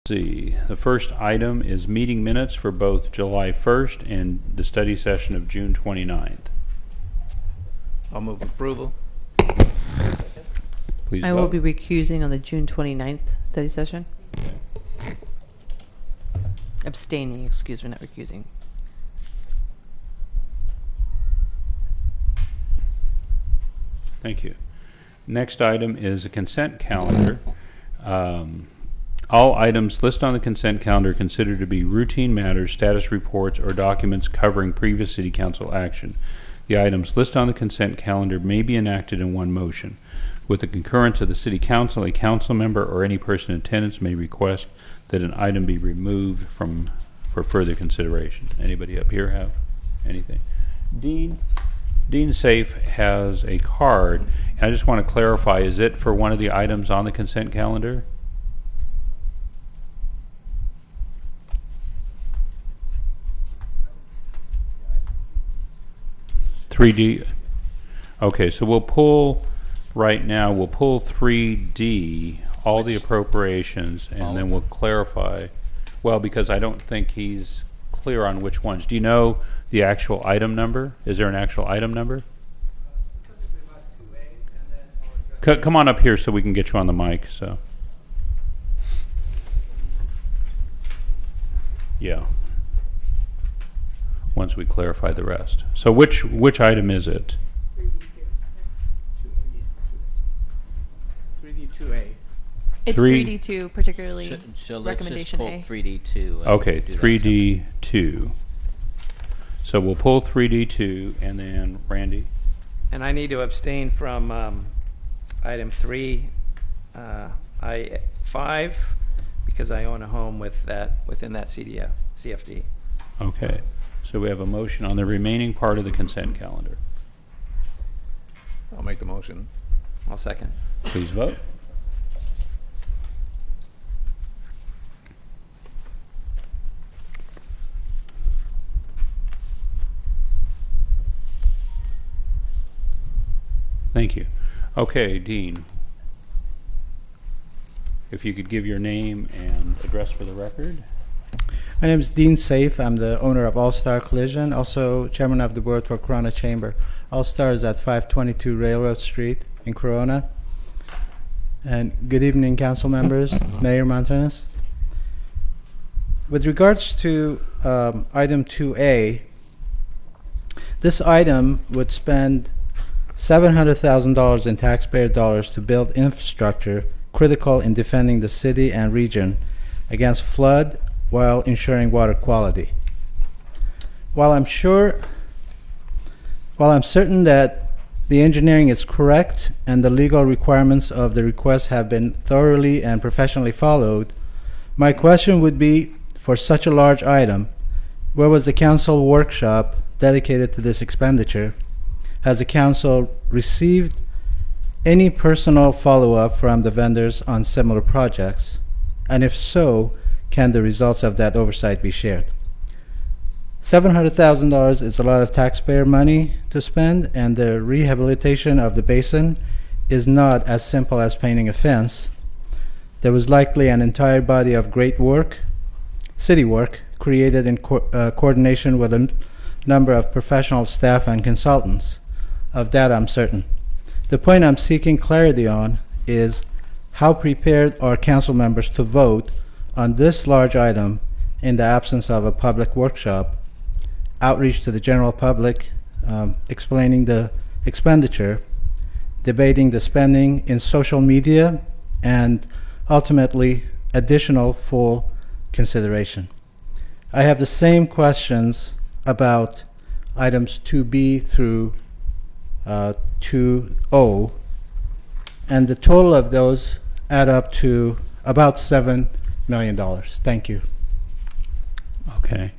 See, the first item is meeting minutes for both July 1st and the study session of June 29th. I'll move approval. Please I vote. will be recusing on the June 29th study session. Okay. Abstaining, excuse me, not recusing. Thank you. Next item is a consent calendar. All items listed on the consent calendar are considered to be routine matters, status reports, or documents covering previous City Council action. The items listed on the consent calendar may be enacted in one motion. With the concurrence of the City Council, a council member or any person in attendance may request that an item be removed for further consideration. Anybody up here have anything? Dean Seif has a card, and I just want to clarify, is it for one of the items on the consent calendar? $3D. Okay, so we'll pull right now. We'll pull 3D, all the appropriations, and then we'll clarify. Well, because I don't think he's clear on which ones. Do you know the actual item number? Is there an actual item number? Come on up here so we can get you on the mic. So, yeah. Once we clarify the rest. So which item is it? 3D2A. It's Three- 3D2, particularly So let's just recommendation pull A. 3D2. Okay, do that 3D2. So we'll pull 3D2, and then Randy. And I need to abstain from item 3, I5, because I own a home with that within that CFD. Okay, so we have a motion on the remaining part of the consent calendar. I'll make the motion. I'll second. Please vote. Thank you. Okay, Dean, if you could give your name and address for the record. My name is Dean Seif. I'm the owner of All Star Collision, also chairman of the board for Corona Chamber. All Star is at 522 Railroad Street in Corona. And good evening, council members, Mayor Montanez. With regards to item 2A, this item would spend $700,000 in taxpayer dollars to build infrastructure critical in defending the city and region against flood while ensuring water quality. While I'm certain that the engineering is correct and the legal requirements of the request have been thoroughly and professionally followed, my question would be, for such a large item, where was the council workshop dedicated to this expenditure? Has the council received any personal follow-up from the vendors on similar projects? And if so, can the results of that oversight be shared? $700,000 is a lot of taxpayer money to spend, and the rehabilitation of the basin is not as simple as painting a fence. There was likely an entire body of great work, city work, created in coordination with a number of professional staff and consultants. Of that, I'm certain. The point I'm seeking clarity on is how prepared are council members to vote on this large item in the absence of a public workshop, outreach to the general public, explaining the expenditure, debating the spending in social media, and ultimately additional full consideration. I have the same questions about items 2B through 2O, and the total of those add up to about $7 million. Thank you. Okay.